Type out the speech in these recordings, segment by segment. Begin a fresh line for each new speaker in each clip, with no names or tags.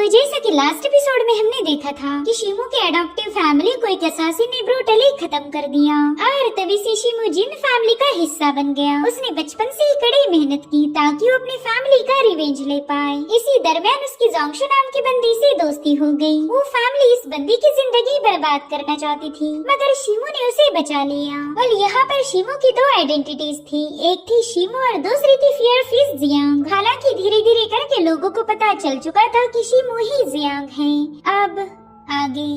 जैसा कि last episode में हमने देखा था कि शिमू के अडॉप्टिव फैमिली को एक असासिन ने ब्रूटली खत्म कर दिया और तभी से शिमू जिन फैमिली का हिस्सा बन गया। उसने बचपन से ही कड़ी मेहनत की ताकि वो अपनी फैमिली का रिवेंज ले पाए। इसी दरमियान उसकी जोंगशु नाम की बंदी से दोस्ती हो गई। वो फैमिली इस बंदी की जिंदगी बर्बाद करना चाहती थी, मगर शिमू ने उसे बचा लिया। और यहाँ पर शिमू की दो आइडेंटिटीज थी, एक थी शिमू और दूसरी थी फियर फिश जियांग। हालांकि धीरे धीरे करके लोगों को पता चल चुका था कि शिमू ही जियांग है। अब आगे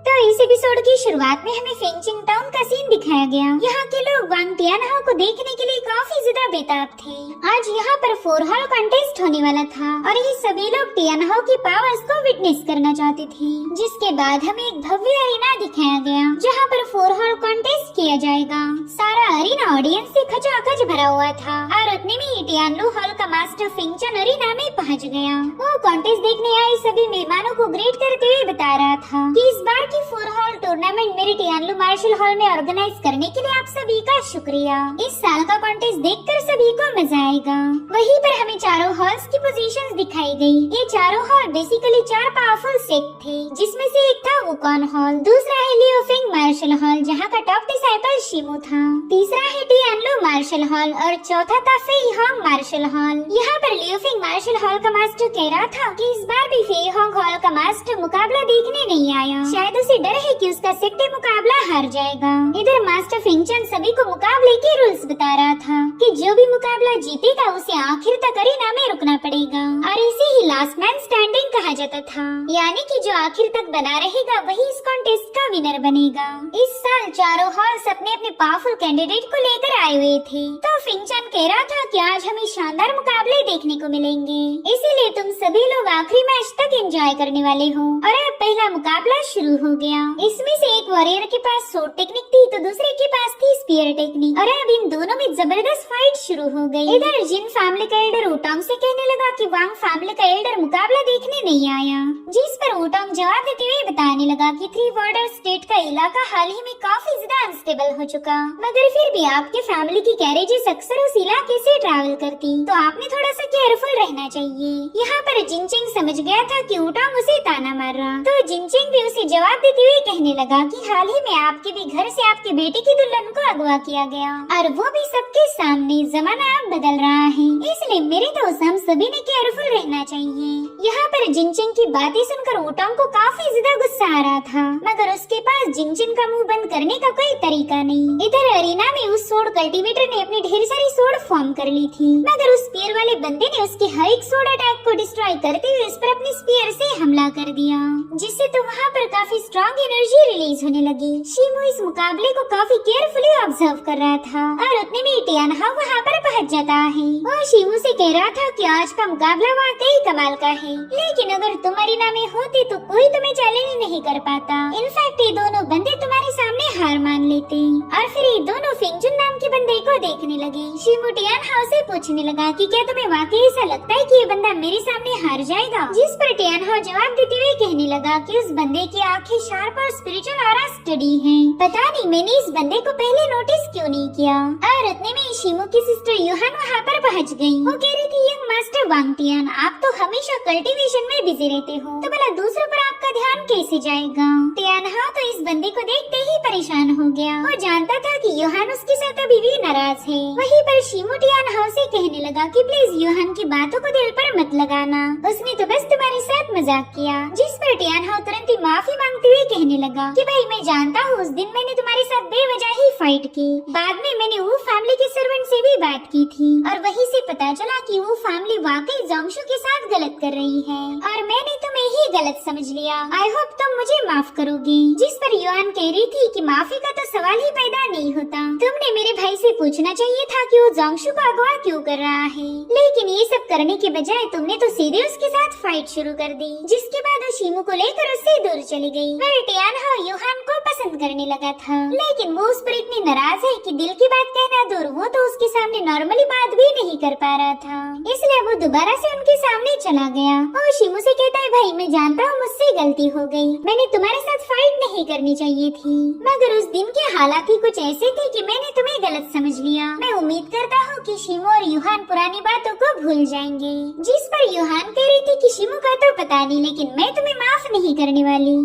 तो इस एपिसोड की शुरुआत में हमें फेंगचिंग टाउन का सीन दिखाया गया। यहाँ के लोग वांग तियानहाओ को देखने के लिए काफी ज्यादा बेताब थे। आज यहाँ पर 4 हॉल कॉन्टेस्ट होने वाला था और ये सभी लोग तियानहाओ की पावर्स को विटनेस करना चाहते थे। जिसके बाद हमें एक भव्य अरीना दिखाया गया जहाँ पर 4 हॉल कॉन्टेस्ट किया जाएगा। सारा अरीना ऑडियंस से खचाखच भरा हुआ था और उतने में ही टियानलू हॉल का मास्टर फिंगचन अरीना में पहुँच गया। वो कॉन्टेस्ट देखने आए सभी मेहमानों को ग्रेट करते हुए बता रहा था कि इस बार की 4 हॉल टूर्नामेंट मेरे टियानलू मार्शल हॉल में ऑर्गेनाइज करने के लिए आप सभी का शुक्रिया। इस साल का कॉन्टेस्ट देखकर सभी को मजा आएगा। वहीं पर हमें चारों हॉल्स की पोजीशंस दिखाई गई। ये चारों हॉल बेसिकली 4 पावरफुल सेक्ट थे, जिसमें से एक था वुकॉन हॉल, दूसरा है लियोफिंग मार्शल हॉल जहाँ का टॉप डिसाइपल शिमू था, तीसरा है टियानलू मार्शल हॉल और चौथा था फेई होंग मार्शल हॉल। यहाँ पर लियोफिंग मार्शल हॉल का मास्टर कह रहा था कि इस बार भी फेई होंग हॉल का मास्टर मुकाबला देखने नहीं आया, शायद उसे डर है कि उसका सेक्टे मुकाबला हार जाएगा। इधर मास्टर फिंगचन सभी को मुकाबले के रूल्स बता रहा था कि जो भी मुकाबला जीतेगा उसे आखिर तक अरीना में रुकना पड़ेगा और इसे ही लास्ट मैन स्टैंडिंग कहा जाता था, यानी कि जो आखिर तक बना रहेगा वही इस कॉन्टेस्ट का विनर बनेगा। इस साल चारों हॉल्स अपने अपने पावरफुल कैंडिडेट को लेकर आए हुए थे, तो फिंगचन कह रहा था कि आज हमें शानदार मुकाबले देखने को मिलेंगे, इसीलिए तुम सभी लोग आखिरी मैच तक एंजॉय करने वाले हो। और अब पहला मुकाबला शुरू हो गया। इसमें से एक वॉरियर के पास सोर्ड टेक्निक थी तो दूसरे के पास थी स्पीयर टेक्निक और अब इन दोनों में जबरदस्त फाइट शुरू हो गई। इधर जिन फैमिली का एल्डर वुटांग से कहने लगा कि वांग फैमिली का एल्डर मुकाबला देखने नहीं आया, जिस पर वुटांग जवाब देते हुए बताने लगा कि 3 बॉर्डर स्टेट का इलाका हाल ही में काफी ज्यादा अनस्टेबल हो चुका, मगर फिर भी आपके फैमिली की कैरेजेस अक्सर उस इलाके से ट्रैवल करती, तो आपने थोड़ा सा केयरफुल रहना चाहिए। यहाँ पर जिनचिंग समझ गया था कि वुटांग उसे ताना मार रहा, तो जिनचिंग भी उसे जवाब देते हुए कहने लगा कि हाल ही में आपके भी घर से आपके बेटे की दुल्हन को अगवा किया गया और वो भी सबके सामने। जमाना अब बदल रहा है, इसलिए मेरे दोस्त हम सभी ने केयरफुल रहना चाहिए। यहाँ पर जिनचिंग की बातें सुनकर वुटांग को काफी ज्यादा गुस्सा आ रहा था, मगर उसके पास जिनचिंग का मुंह बंद करने का कोई तरीका नहीं। इधर अरीना में उस सोर्ड कल्टीवेटर ने अपनी ढेर सारी सोर्ड फॉर्म कर ली थी, मगर उस स्पीयर वाले बंदे ने उसके हर एक सोर्ड अटैक को डिस्ट्रॉय करते हुए उस पर अपनी स्पीयर से हमला कर दिया, जिससे तो वहाँ पर काफी स्ट्रॉन्ग एनर्जी रिलीज होने लगी। शिमू इस मुकाबले को काफी केयरफुली ऑब्जर्व कर रहा था और उतने में टियानहाओ वहाँ पर पहुँच जाता है। वो शिमू से कह रहा था कि आज का मुकाबला वाकई कमाल का है, लेकिन अगर तुम अरीना में होते तो कोई तुम्हें चैलेंज नहीं कर पाता। इनफैक्ट ये दोनों बंदे तुम्हारे सामने हार मान लेते। और फिर ये दोनों फिंगचुन नाम के बंदे को देखने लगे। शिमू टियानहाओ से पूछने लगा कि क्या तुम्हें वाकई ऐसा लगता है कि ये बंदा मेरे सामने हार जाएगा, जिस पर टियानहाओ जवाब देते हुए कहने लगा कि उस बंदे की आंखें शार्प और स्पिरिचुअल ऑरा स्टडी है। पता नहीं मैंने इस बंदे को पहले नोटिस क्यों नहीं किया। और उतने में शिमू की सिस्टर यूहान वहाँ पर पहुँच गयी। वो कह रही थी यंग मास्टर वांग तियान, आप तो हमेशा कल्टीवेशन में बिजी रहते हो, तो भला दूसरों पर आपका ध्यान कैसे जाएगा। तियानहाओ तो इस बंदे को देखते ही परेशान हो गया। वो जानता था कि यूहान उसके साथ अभी भी नाराज है। वहीं पर शिमू टियानहाओ से कहने लगा कि प्लीज यूहान की बातों को दिल पर मत लगाना, उसने तो बस तुम्हारे साथ मजाक किया। जिस पर टियानहाओ तुरंत ही माफी मांगते हुए कहने लगा कि भाई मैं जानता हूँ उस दिन मैंने तुम्हारे साथ बेवजह ही फाइट की, बाद में मैंने वो फैमिली के सर्वेंट से भी बात की थी और वहीं से पता चला कि वो फैमिली वाकई जोंगशु के साथ गलत कर रही है और मैंने तुम्हें ही गलत समझ लिया। आई होप तुम मुझे माफ करोगे। जिस पर युआन कह रही थी कि माफी का तो सवाल ही पैदा नहीं होता, तुमने मेरे भाई से पूछना चाहिए था कि वो जोंगशु को अगवा क्यों कर रहा है, लेकिन ये सब करने के बजाय तुमने तो सीधे उसके साथ फाइट शुरू कर दी, जिसके बाद वो शिमू को लेकर उससे दूर चली गई। वह टियानहाओ युहान को पसंद करने लगा था, लेकिन वो उस पर इतनी नाराज है कि दिल की बात कहना दूर, वो तो उसके सामने नॉर्मली बात भी नहीं कर पा रहा था, इसलिए वो दोबारा से उनके सामने चला गया। वो शिमू से कहता है भाई मैं जानता हूँ मुझसे गलती हो गई, मैंने तुम्हारे साथ फाइट नहीं करनी चाहिए थी, मगर उस दिन के हालात ही कुछ ऐसे थे कि मैंने तुम्हें गलत समझ लिया। मैं उम्मीद करता हूँ कि शिमो और यूहान पुरानी बातों को भूल जाएंगे। जिस पर यूहान कह रही थी कि शिमो का तो पता नहीं, लेकिन मैं तुम्हें माफ नहीं करने वाली।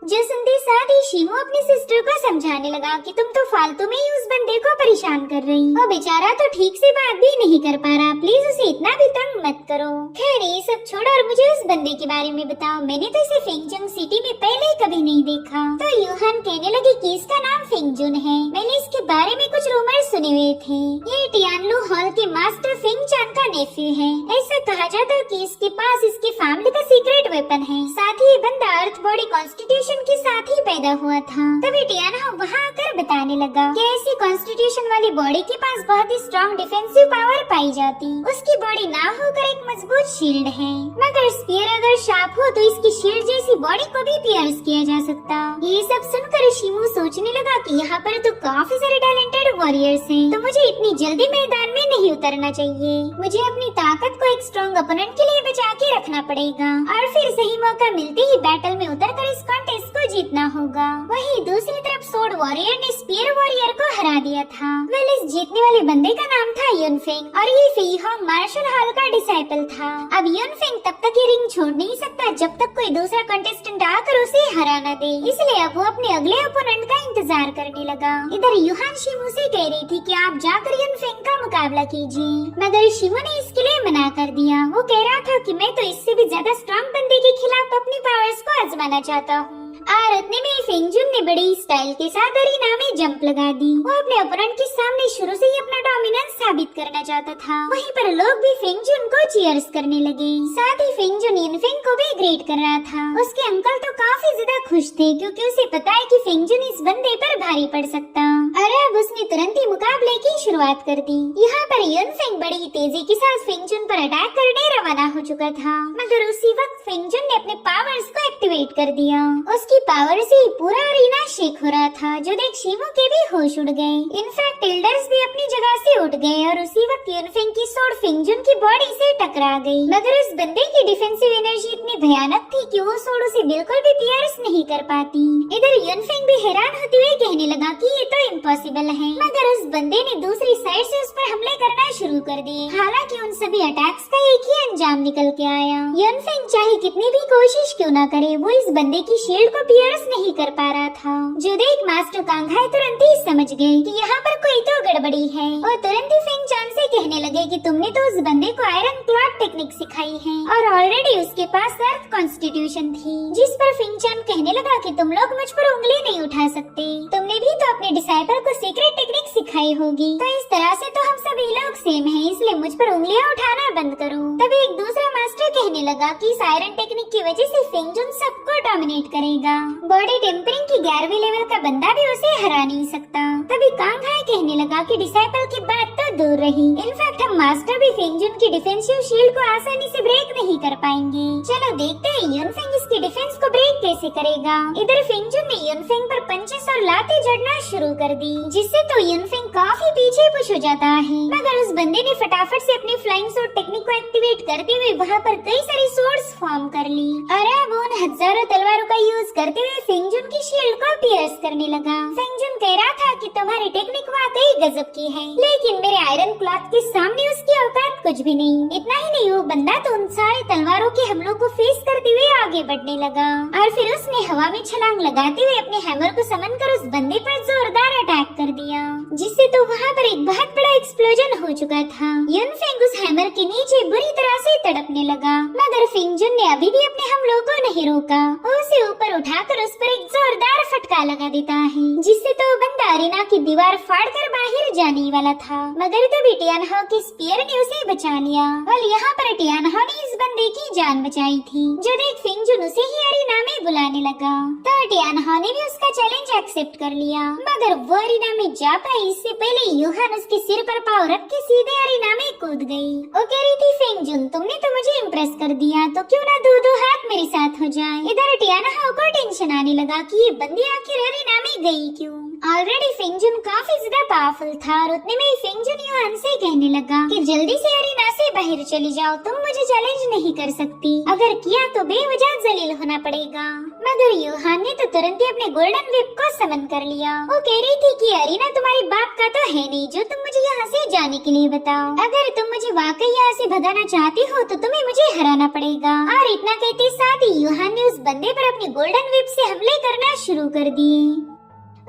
जो सुनते साथ ही शिमो अपनी सिस्टर को समझाने लगा कि तुम तो फालतू में ही उस बंदे को परेशान कर रही हो, बेचारा तो ठीक से बात भी नहीं कर पा रहा, प्लीज उसे इतना भी तंग मत करो। खैर ये सब छोड़ो और मुझे उस बंदे के बारे में बताओ, मैंने तो इसे फेंगजुन सिटी में पहले कभी नहीं देखा। तो यूहान कहने लगे कि इसका नाम फेंगजुन है, मैंने इसके बारे में कुछ रूमर सुने हुए थे। ये टियानलू हॉल के मास्टर फेंगचान का नेफ्यू है। ऐसा कहा जाता है कि इसके पास इसके फैमिली का सीक्रेट वेपन है। साथ ही ये बंदा अर्थ बॉडी कॉन्स्टिट्यूशन के साथ ही पैदा हुआ था। तभी टियाना वहाँ आकर बताने लगा कि ऐसी कॉन्स्टिट्यूशन वाली बॉडी के पास बहुत ही स्ट्रॉन्ग डिफेंसिव पावर पाई जाती। उसकी बॉडी ना होकर एक मजबूत शील्ड है, मगर स्पीयर अगर शार्प हो तो इसकी शील्ड जैसी बॉडी को भी पियर्स किया जा सकता। ये सब सुनकर शिमू सोचने लगा कि यहाँ पर तो काफी सारे टैलेंटेड वॉरियर्स हैं, तो मुझे इतनी जल्दी मैदान में नहीं उतरना चाहिए। मुझे अपनी ताकत को एक स्ट्रॉन्ग ओपोनेंट के लिए बचा के रखना पड़ेगा और फिर सही मौका मिलते ही बैटल में उतरकर इस कॉन्टेस्ट को जीतना होगा। वहीं दूसरी तरफ सोर्ड वॉरियर ने स्पीयर वॉरियर को हरा दिया था। वेल इस जीतने वाले बंदे का नाम था युनफेंग और ये फीहोंग मार्शल हॉल का डिसाइपल था। अब युनफेंग तब तक ये रिंग छोड़ नहीं सकता जब तक कोई दूसरा कंटेस्टेंट आकर उसे हरा न दे, इसलिए अब वो अपने अगले ओपोनेंट का इंतजार करने लगा। इधर यूहान शिमू से कह रही थी कि आप जाकर युनफेंग का मुकाबला कीजिए, मगर शिमू ने इसके लिए मना कर दिया। वो कह रहा था कि मैं तो इससे भी ज्यादा स्ट्रॉन्ग बंदे के खिलाफ अपनी पावर्स को आजमाना चाहता हूँ। और इतने में फेंगजुन ने बड़ी स्टाइल के साथ अरीना में जंप लगा दी। वो अपने ओपोनेंट के सामने शुरू से ही अपना डोमिनेंस साबित करना चाहता था। वहीं पर लोग भी फेंगजुन को चीयर्स करने लगे। साथ ही फेंगजुन युनफेंग को भी ग्रेट कर रहा था। उसके अंकल तो काफी ज्यादा खुश थे क्योंकि उसे पता है कि फेंगजुन इस बंदे पर भारी पड़ सकता। और अब उसने तुरंत ही मुकाबले की शुरुआत कर दी। यहाँ पर युनफेंग बड़ी तेजी के साथ फेंगजुन पर अटैक करने रवाना हो चुका था, मगर उसी वक्त फेंगजुन ने अपने पावर्स को एक्टिवेट कर दिया। उसकी पावर से पूरा अरीना शेक हो रहा था, जो देख शिमू के भी होश उड़ गए। इनफैक्ट एल्डर्स भी अपनी जगह से उठ गए और उसी वक्त युनफेंग की सोड फेंगजुन की बॉडी से टकरा गई। मगर उस बंदे की डिफेंसिव एनर्जी इतनी भयानक थी कि वो सोड उसे बिल्कुल भी पियर्स नहीं कर पाती। इधर युनफेंग भी हैरान होते हुए कहने लगा कि ये तो इम्पॉसिबल है, मगर उस बंदे ने दूसरी साइड से उस पर हमले करना शुरू कर दिए। हालांकि उन सभी अटैक्स का एक ही अंजाम निकल के आया। युनफेंग चाहे कितनी भी कोशिश क्यों न करे, वो इस बंदे की शील्ड को पियर्स नहीं कर पा रहा था। जो देख मास्टर कांघाई तुरंत ही समझ गए कि यहाँ पर कोई तो गड़बड़ी है और तुरंत ही फेंगचान से कहने लगे कि तुमने तो उस बंदे को आयरन क्लॉथ टेक्निक सिखाई है और ऑलरेडी उसके पास अर्थ कॉन्स्टिट्यूशन थी। जिस पर फेंगचान कहने लगा कि तुम लोग मुझ पर उंगली नहीं उठा सकते, तुमने भी तो अपने डिसाइपल को सीक्रेट टेक्निक सिखाई होगी, तो इस तरह से तो हम सभी लोग सेम हैं, इसलिए मुझ पर उंगलियां उठाना बंद करो। तभी एक दूसरा मास्टर कहने लगा कि इस आयरन टेक्निक की वजह से फेंगजुन सबको डोमिनेट करेगा, बॉडी टेम्परिंग की 11वीं लेवल का बंदा भी उसे हरा नहीं सकता। तभी कांघाई कहने लगा कि डिसाइपल की बात तो दूर रही, इनफैक्ट हम मास्टर भी फेंगजुन की डिफेंसिव शील्ड को आसानी से ब्रेक नहीं कर पाएंगे। चलो देखते हैं युनफेंग इसकी डिफेंस को ब्रेक कैसे करेगा। इधर फेंगजुन ने युनफेंग पर पंचेस और लाते जड़ना शुरू कर दी, जिससे तो युनफेंग काफी पीछे पुश हो जाता है। मगर उस बंदे ने फटाफट से अपनी फ्लाइंग सोर्ड टेक्निक को एक्टिवेट करते हुए वहाँ पर कई सारी सोर्ड्स फॉर्म कर ली और अब उन हजारों तलवारों का यूज करते हुए फेंगजुन की शील्ड को पियर्स करने लगा। फेंगजुन कह रहा था कि तुम्हारी टेक्निक वाकई गजब की है, लेकिन मेरे आयरन क्लॉथ के सामने उसकी औकात कुछ भी नहीं। इतना ही नहीं, वो बंदा तो उन सारे तलवारों के हमलों को फेस करते हुए आगे बढ़ने लगा और फिर उसने हवा में छलांग लगाते हुए अपने हैमर को समन कर उस बंदे पर जोरदार अटैक कर दिया, जिससे तो वहाँ पर एक बहुत बड़ा एक्सप्लोजन हो चुका था। युनफेंग उस हैमर के नीचे बुरी तरह से तड़पने लगा, मगर फेंगजुन ने अभी भी अपने हमलों को नहीं रोका। उसे ऊपर उठाकर उस पर एक जोरदार फटका लगा देता है, जिससे तो बंदा अरीना की दीवार फाड़कर बाहर जाने वाला था, मगर तभी टियानहो के स्पीयर ने उसे बचा लिया और यहाँ पर टियानहो ने इस बंदे की जान बचाई थी। जो देख फेंगजुन उसे ही अरीना में बुलाने लगा, तो टियानहो ने भी उसका चैलेंज एक्सेप्ट कर लिया, मगर वो अरीना में जा पाई इससे पहले यूहान उसके सिर पर पाँव रख के सीधे अरीना में कूद गई। वो कह रही थी फेंगजुन तुमने तो मुझे इम्प्रेस कर दिया, तो क्यों ना दो हाथ मुलाकात मेरे साथ हो जाए। इधर टियाना हाउ को टेंशन आने लगा कि ये बंदी आखिर अरीना में गई क्यों। ऑलरेडी फिंगजुन काफी ज्यादा पावरफुल था और उतने में फिंगजुन युहान से कहने लगा कि जल्दी से अरीना से बाहर चली जाओ, तुम मुझे चैलेंज नहीं कर सकती, अगर किया तो बेवजह जलील होना पड़ेगा। मगर युहान ने तो तुरंत ही अपने गोल्डन विप को समन कर लिया। वो कह रही थी कि अरीना तुम्हारी बाप का तो है नहीं जो तुम मुझे यहाँ से जाने के लिए बताओ, अगर तुम मुझे वाकई यहाँ से भगाना चाहती हो तो तुम्हें मुझे हराना पड़ेगा। और इतना कहते साथ ही युहान ने उस बंदे पर अपने गोल्डन विप से हमले करना शुरू कर दिए।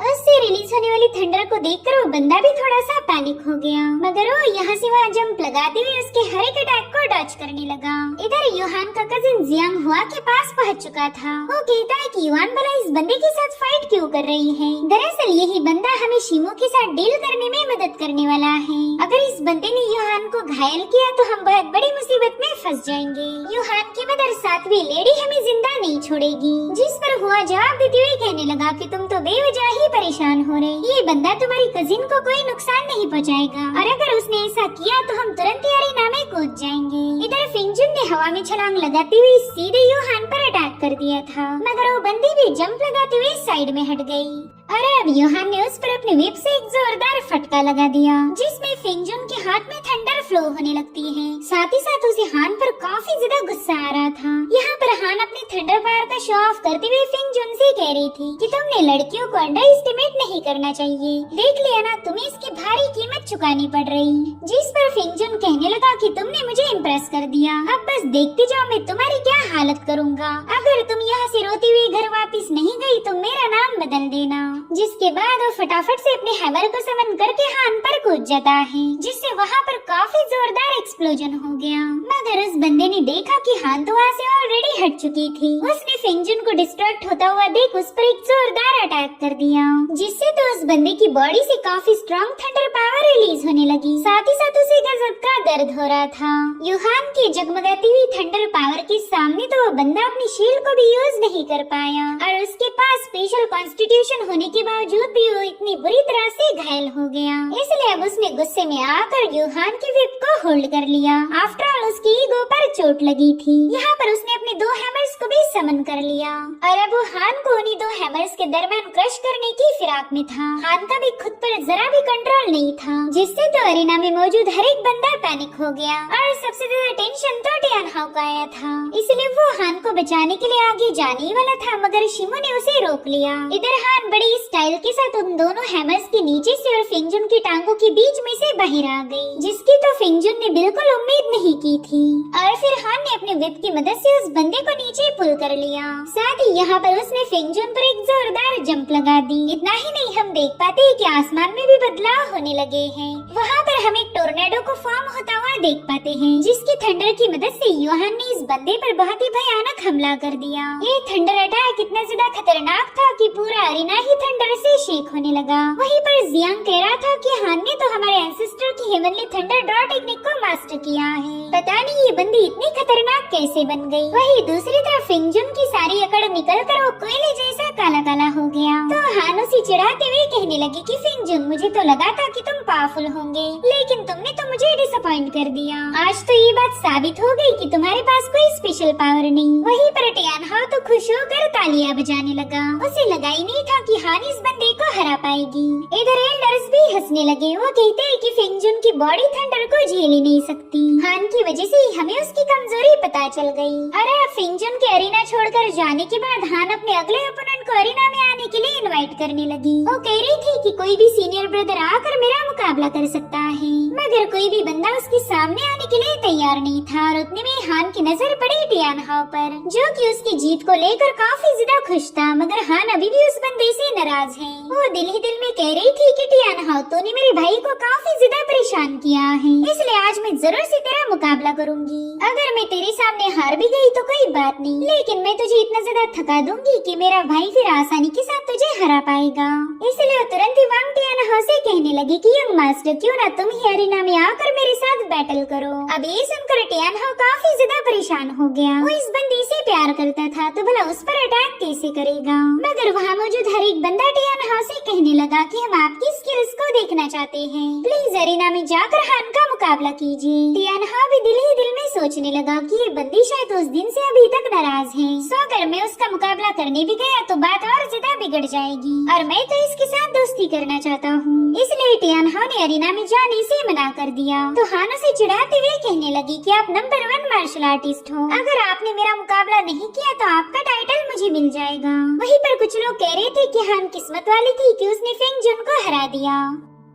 उससे रिलीज होने वाली थंडर को देखकर वो बंदा भी थोड़ा सा पैनिक हो गया, मगर वो यहाँ से वहाँ जंप लगाते हुए उसके हर एक अटैक को डॉच करने लगा। इधर युहान का कजिन जियांग हुआ के पास पहुँच चुका था। वो कहता है कि युहान भला इस बंदे के साथ फाइट क्यों कर रही है। दरअसल यही बंदा हमें शिमो के साथ डील करने में मदद करने वाला है। अगर इस बंदे ने युहान को घायल किया तो हम बहुत बड़ी मुसीबत में फंस जाएंगे। युहान की मदर सातवीं लेडी हमें जिंदा नहीं छोड़ेगी। जिस पर हुआ जवाब देते हुए कहने लगा कि तुम तो बेवजह ही परेशान हो रहे, ये बंदा तुम्हारी कजिन को कोई नुकसान नहीं पहुंचाएगा और अगर उसने ऐसा किया तो हम तुरंत ही अरीना में कूद जाएंगे। इधर फिंगजुन ने हवा में छलांग लगाते हुए सीधे युहान पर अटैक कर दिया था, मगर वो बंदी भी जंप लगाते हुए साइड में हट गई। और अब युहान ने उस पर अपने विप से एक जोरदार फटका लगा दिया, जिसमें फिंगजुन के हाथ में थंडर फ्लो होने लगती है। साथ ही साथ उसे हान पर काफी ज्यादा गुस्सा आ रहा था। यहाँ पर हान अपने थंडर पावर का शो ऑफ करते हुए फिंगजुन से कह रही थी कि तुमने लड़कियों को अंडर एस्टिमेट नहीं करना चाहिए, देख लिया ना तुम्हें इसकी भारी कीमत चुकानी पड़ रही। जिस पर फिंगजुन कहने लगा कि तुमने मुझे इम्प्रेस कर दिया, अब बस देखती जाओ मैं तुम्हारी क्या हालत करूँगा। अगर तुम यहाँ से रोती हुई घर वापिस नहीं गई तो मेरा नाम बदल देना। जिसके बाद वो फटाफट से अपने हैमर को समन करके हान पर कूद जाता है, जिससे वहाँ पर काफी जोरदार एक्सप्लोजन हो गया। मगर उस बंदे ने देखा कि हान तो वहाँ से ऑलरेडी हट चुकी थी। उसने फिंगजुन को डिस्ट्रैक्ट होता हुआ देख उस पर एक जोरदार अटैक कर दिया, जिससे तो उस बंदे की बॉडी से काफी स्ट्रॉन्ग थंडर पावर रिलीज होने लगी। साथ ही साथ उसे गजब का दर्द हो रहा था। युहान की जगमगाती हुई थंडर पावर के सामने तो वो बंदा अपनी शील्ड को भी यूज नहीं कर पाया और उसके पास स्पेशल कॉन्स्टिट्यूशन होने के बावजूद भी वो इतनी बुरी तरह से घायल हो गया। इसलिए अब उसने गुस्से में आकर युहान के विप को होल्ड कर लिया। आफ्टर ऑल उसकी ईगो पर चोट लगी थी। यहाँ पर उसने अपने 2 हैमर्स को भी समन कर लिया और अब वो हान को उन्हीं 2 हैमर्स के दरमियान क्रश करने की फिराक में था। हान का भी खुद पर जरा भी कंट्रोल नहीं था, जिससे तो अरीना में मौजूद हर एक बंदा पैनिक हो गया और सबसे ज्यादा टेंशन तो टियान हाउ का आया था। इसलिए वो हान को बचाने के लिए आगे जाने ही वाला था, मगर शिमो ने उसे रोक लिया। इधर हान बड़ी स्टाइल के साथ उन दोनों हैमर्स के नीचे से और फिंगजुन की टांगों के बीच में से बाहर आ गई, जिसकी तो फिंगजुन ने बिल्कुल उम्मीद नहीं की थी। और फिर हान ने अपने विप की मदद से उस बंदे को नीचे पुल कर लिया। साथ ही यहाँ पर उसने फिंगजुन पर एक जोरदार जंप लगा दी। इतना ही नहीं, हम देख पाते हैं कि आसमान में भी बदलाव होने लगे हैं। वहाँ पर हम एक टोर्नेडो को फॉर्म होता हुआ देख पाते हैं, जिसकी थंडर की मदद से युहान ने इस बंदे पर बहुत ही भयानक हमला कर दिया। ये थंडर अटैक इतना ज्यादा खतरनाक था कि पूरा अरीना ही थंडर से शेक होने लगा। वहीं पर जियांग कह रहा था कि हान ने तो हमारे एंसेस्टर की हेवनली थंडर ड्रॉ टेक्निक को मास्टर किया है, पता नहीं ये बंदी इतनी खतरनाक कैसे बन गई। वहीं दूसरी तरफ फिंगजुन की सारी अकड़ निकलकर वो कोयले जैसा काला काला हो गया। तो हान उसे चिढ़ाते हुए कहने लगी कि फिंगजुन मुझे तो लगा था कि तुम पावरफुल होंगे, लेकिन तुमने तो मुझे डिसअपॉइंट कर दिया। आज तो ये बात साबित हो गई कि तुम्हारे पास कोई स्पेशल पावर नहीं। वहीं पर टियान हाउ तो खुश होकर तालियां बजाने लगा। उसे लगा ही नहीं था कि हान इस बंदे को हरा पाएगी। इधर एल्डर्स भी हंसने लगे। वो कहते हैं कि फिंगजुन की बॉडी थंडर को झेल ही नहीं सकती। हान की वजह से हमें उसकी कमजोरी पता चल गई। अरे फिंगजुन के अरीना छोड़कर जाने के बाद हान अपने अगले ओपोनेंट को अरीना में आने के लिए इनवाइट करने लगी। वो कह रही थी कि कोई भी सीनियर ब्रदर आकर मेरा मुकाबला कर सकता है, मगर कोई भी बंदा उसके सामने आने के लिए तैयार नहीं था। और उतने में हान की नजर पड़ी टियान हाउ पर, जो कि उसकी जीत को लेकर काफी ज्यादा खुश था, मगर हान अभी भी उस बंदे से नाराज है। वो दिल ही दिल में कह रही थी कि टियान हाउ तूने मेरे भाई को काफी ज्यादा परेशान किया है, इसलिए आज मैं जरूर से तेरा मुकाबला करूंगी। अगर मैं तेरे सामने हार भी गई तो कोई बात नहीं, लेकिन मैं तुझे इतना ज्यादा थका दूंगी कि मेरा भाई फिर आसानी के साथ तुझे हरा पाएगा। इसलिए वो तुरंत ही वांग टियान हाउ से कहने लगी कि यंग मास्टर क्यों ना तुम ही अरीना में आकर मेरे साथ बैटल करो। अब ये सुनकर टियान हाउ काफी ज्यादा परेशान हो गया। वो इस बंदी से प्यार करता था तो भला उस पर अटैक कैसे करेगा। मगर वहाँ मौजूद हर एक बंदा टियान हाउ से कहने लगा कि हम आपकी स्किल्स को देखना चाहते हैं, प्लीज अरीना में जाकर हान का मुकाबला कीजिए। टियान हाउ भी दिल ही दिल में सोचने लगा कि ये बंदी शायद उस दिन से अभी तक नाराज है, सो अगर मैं उसका मुकाबला करने भी गया तो बात और ज्यादा बिगड़ जाएगी और मैं तो इसके साथ दोस्ती करना चाहता हूँ। इसलिए टियान हाउ ने अरीना में जाने से मना कर दिया। तो हान उसे चिढ़ाते हुए कहने लगी कि आप नंबर 1 मार्शल आर्टिस्ट हो, अगर आपने मेरा मुकाबला नहीं किया तो आपका टाइटल मुझे मिल जाएगा। वहीं पर कुछ लोग कह रहे थे कि हान किस्मत वाली थी कि उसने फेंग जुन को हरा दिया,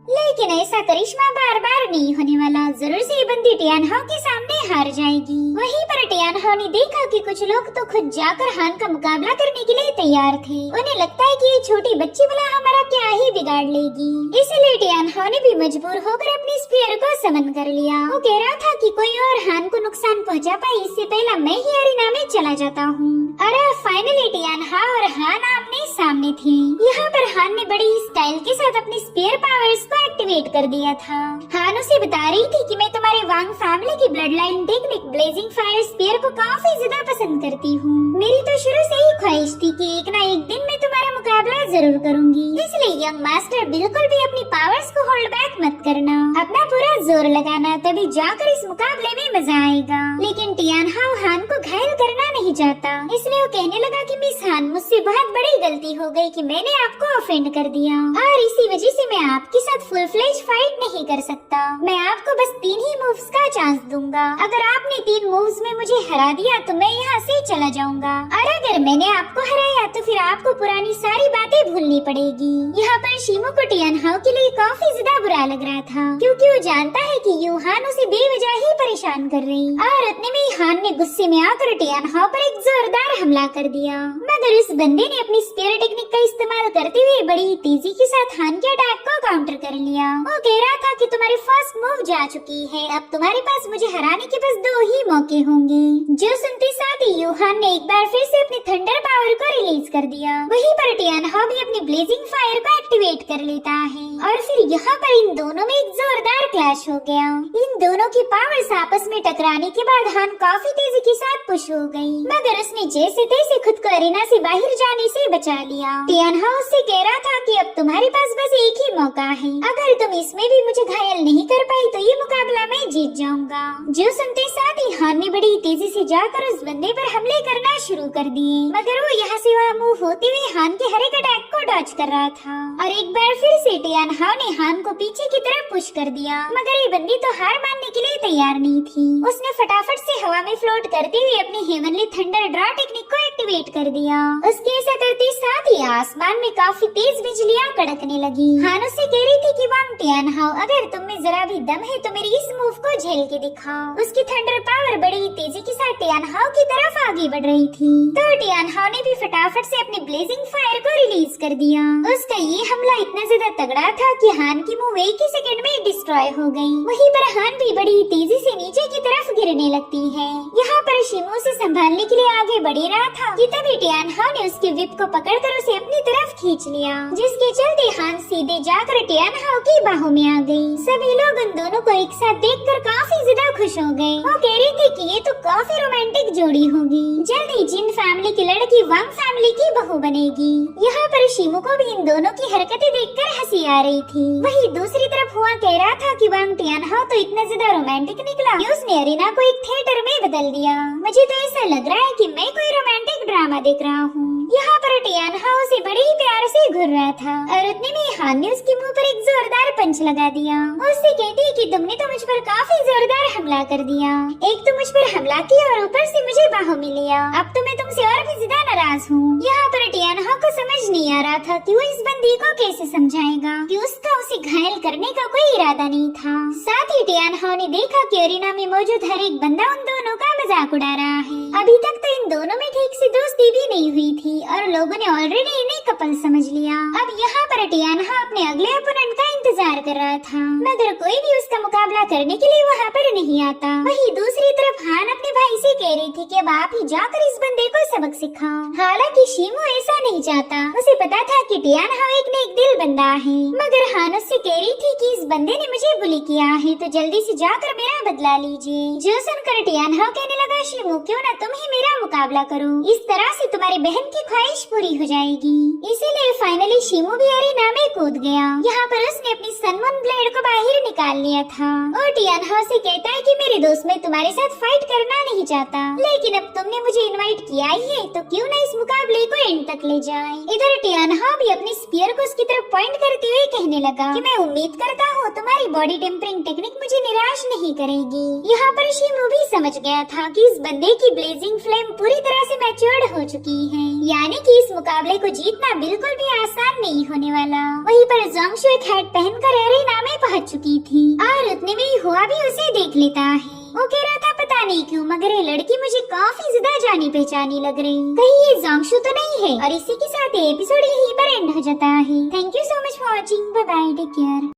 लेकिन ऐसा करिश्मा बार बार नहीं होने वाला, जरूर से ये बंदी टियान हाउ के सामने हार जाएगी। वहीं पर टियान हाउ ने देखा कि कुछ लोग तो खुद जाकर हान का मुकाबला करने के लिए तैयार थे। उन्हें लगता है कि ये छोटी बच्ची भला हमारा क्या ही बिगाड़ लेगी, इसलिए टियान हाउ ने भी मजबूर होकर अपनी स्पीयर को समन कर लिया। वो कह रहा था कि कोई और हान को नुकसान पहुंचा पाए इससे पहले मैं ही अरीना में चला जाता हूँ। अरे फाइनली टियान हाउ और हान आमने सामने थे। यहाँ पर हान ने बड़ी स्टाइल के साथ अपनी स्पीयर पावर्स को एक्टिवेट कर दिया था। हान उसे बता रही थी कि मैं तुम्हारे वांग फैमिली की blood line technique blazing fire spear को काफी ज्यादा पसंद करती हूँ। मेरी तो शुरू से ही ख्वाहिश थी कि एक ना एक दिन मैं तुम्हारा मुकाबला जरूर करूंगी, इसलिए यंग मास्टर बिल्कुल भी अपनी पावर्स को होल्ड बैक मत करना, अपना पूरा जोर लगाना, तभी जाकर इस मुकाबले में मजा आएगा। लेकिन टियान हाउ हान को घायल करना नहीं चाहता, इसलिए वो कहने लगा कि मिस हान मुझसे बहुत बड़ी गलती हो गई कि मैंने आपको ऑफेंड कर दिया और इसी वजह से मैं आपके साथ फुल फ्लेज फाइट नहीं कर सकता। मैं आपको बस 3 ही मूव्स का चांस दूंगा, अगर आपने 3 मूव्स में मुझे हरा दिया तो मैं यहाँ से चला जाऊंगा, और अगर मैंने आपको हराया तो फिर आपको पुरानी सारी बातें भूलनी पड़ेगी। यहाँ पर शिमो को टियान हाउ के लिए काफी ज्यादा बुरा लग रहा था, क्योंकि वो जानता है कि यू हान उसे बेवजह ही परेशान कर रही, और उतने में हान ने गुस्से में आकर टियान हाउ पर एक जोरदार हमला कर दिया। मगर उस बंदे ने अपनी स्पीयर टेक्निक का इस्तेमाल करते हुए बड़ी तेजी के साथ हान के अटैक को काउंटर कर लिया। वो कह रहा था कि तुम्हारी फर्स्ट मूव जा चुकी है, अब तुम्हारे पास मुझे हराने के बस 2 ही मौके होंगे। जो सुनते साथ ही यूहान ने एक बार फिर से अपनी थंडर पावर को रिलीज कर दिया। वहीं पर टियान हाउ भी अपनी ब्लेजिंग फायर को एक्टिवेट कर लेता है, और फिर यहाँ पर इन दोनों में एक जोरदार क्लैश हो गया। इन दोनों की पावर्स आपस में टकराने के बाद हान काफी तेजी के साथ पुश हो गई, मगर उसने जैसे तैसे खुद को अरीना से बाहर जाने से बचा लिया। टियान हाउ से कह रहा था कि अब तुम्हारे पास बस एक ही मौका है, अगर तुम इसमें भी मुझे घायल नहीं कर पाई तो ये मुकाबला मैं जीत जाऊंगा। जो सुनते साथ ही हान ने बड़ी तेजी से जाकर उस बंदे पर हमले करना शुरू कर दिए, मगर वो यहाँ से वहाँ मूव होते हुए हान के हर एक अटैक को डॉज कर रहा था, और एक बार फिर से टियान हाउ ने हान को पीछे की तरफ पुश कर दिया। मगर ये बंदी तो हार मानने के लिए तैयार नहीं थी, उसने फटाफट से हवा में फ्लोट करते हुए अपनी हेवनली थंडर ड्रॉ टेक्निक को एक्टिवेट कर दिया। उसके ऐसा करते साथ ही आसमान में काफी तेज बिजलियाँ कड़कने लगी। हान उससे कह रही थी कि वांग टियान हाउ, अगर तुम में जरा भी दम है तो मेरी इस मूव को झेल के दिखाओ। उसकी थंडर पावर बड़ी तेजी के साथ टियान हाउ की तरफ आगे बढ़ रही थी, तो टियान हाउ ने भी फटाफट से अपनी ब्लेजिंग फायर को रिलीज कर दिया। उसका ये हमला इतना ज्यादा तगड़ा था कि हान की मूव एक ही सेकंड में डिस्ट्रॉय हो गई। वहीं पर हान भी बड़ी तेजी से नीचे की तरफ गिरने लगती है। यहाँ पर शिमो से संभालने के लिए आगे बढ़ रहा था कि तभी टियान हाउ ने उसके विप को पकड़कर उसे अपनी तरफ खींच लिया, जिसके चलते हान सीधे जाकर टियान हाउ की बाहों में आ गई। सभी लोग उन दोनों को एक साथ देखकर काफी ज्यादा खुश हो गए। वो कह रही थी कि ये तो काफी रोमांटिक जोड़ी होगी, जल्दी जिन फैमिली की लड़की वांग फैमिली की बहू बनेगी। यहाँ पर शिमो को भी इन दोनों की हरकतें देखकर हंसी आ रही थी। वहीं दूसरी तरफ हुआ कह रहा था कि वांग टियान हाउ तो इतना ज्यादा रोमांटिक निकला कि उसने अरीना को एक थिएटर में बदल दिया। मुझे तो ऐसा लग रहा है कि मैं कोई रोमांटिक ड्रामा देख रहा हूँ। यहाँ पर टियान हाउ से बड़े ही प्यार से घूर रहा था, और उतने में हान ने उसके मुंह पर एक जोरदार पंच लगा दिया। उससे कहती है कि तुमने तो मुझ पर काफी जोरदार हमला कर दिया, एक तो मुझ पर हमला किया और ऊपर से मुझे बाहों में लिया, अब तो मैं तुमसे और भी ज्यादा नाराज हूँ। यहाँ पर टियान हाउ को समझ नहीं आ रहा था कि वो इस बंदी को कैसे समझाएगा कि उसका उसे घायल करने का कोई इरादा नहीं था। साथ ही टियान हाउ ने देखा कि अरीना में मौजूद हर एक बंदा उन दोनों का मजाक उड़ा रहा है। अभी तक तो इन दोनों में ठीक से दोस्ती भी नहीं हुई थी, और लोगों ने ऑलरेडी इन्हें कपल समझ लिया। अब यहाँ पर टियान हाउ अपने अगले ओपोनेंट का इंतजार कर रहा था, मगर कोई भी उसका मुकाबला करने के लिए वहाँ पर नहीं आता। वहीं दूसरी तरफ हान अपने भाई से कह रही थी कि अब आप ही जाकर इस बंदे को सबक सिखाओ। हालांकि शिमो ऐसा नहीं चाहता, उसे पता था कि टियान हाउ एक न एक दिल बंदा है, मगर हान उससे कह रही थी कि इस बंदे ने मुझे बुली किया है तो जल्दी से जाकर मेरा बदला लीजिए। जो सुनकर टियान हाउ कहने लगा, शिमो क्यों न तुम ही मेरा मुकाबला करो। इस तरह से तुम्हारी बहन की ख्वाहिश पूरी हो जाएगी। इसीलिए फाइनली शिमू भी अरेना में कूद गया। यहाँ पर उसने अपनी सनमन ब्लेड को बाहर निकाल लिया था और टियानहा से कहता है कि मेरे दोस्त मैं तुम्हारे साथ फाइट करना नहीं चाहता, लेकिन अब तुमने मुझे इनवाइट किया ही है तो क्यों न इस मुकाबले को एंड तक ले जाए। इधर टियानहा भी अपनी स्पीयर को उसकी तरफ पॉइंट करते हुए कहने लगा कि मैं उम्मीद करता हूँ तुम्हारी बॉडी टेम्परिंग टेक्निक मुझे निराश नहीं करेगी। यहाँ पर शिमू भी समझ गया था कि इस बंदे की ब्लेजिंग फ्लेम पूरी तरह से मैच्योर्ड हो चुकी है, यानी कि इस मुकाबले को जीतना बिल्कुल भी आसान नहीं होने वाला। वहीं पर जोंगशू एक हैट पहनकर अरेना में पहुंच चुकी थी और उतने में ही हुआ भी उसे देख लेता है। वो कह रहा था पता नहीं क्यों मगर ये लड़की मुझे काफी ज्यादा जानी पहचानी लग रही, कहीं ये जोंगशू तो नहीं है। और इसी के साथ एपिसोड यहीं पर एंड हो जाता है। Thank you so much for watching, bye bye, take care.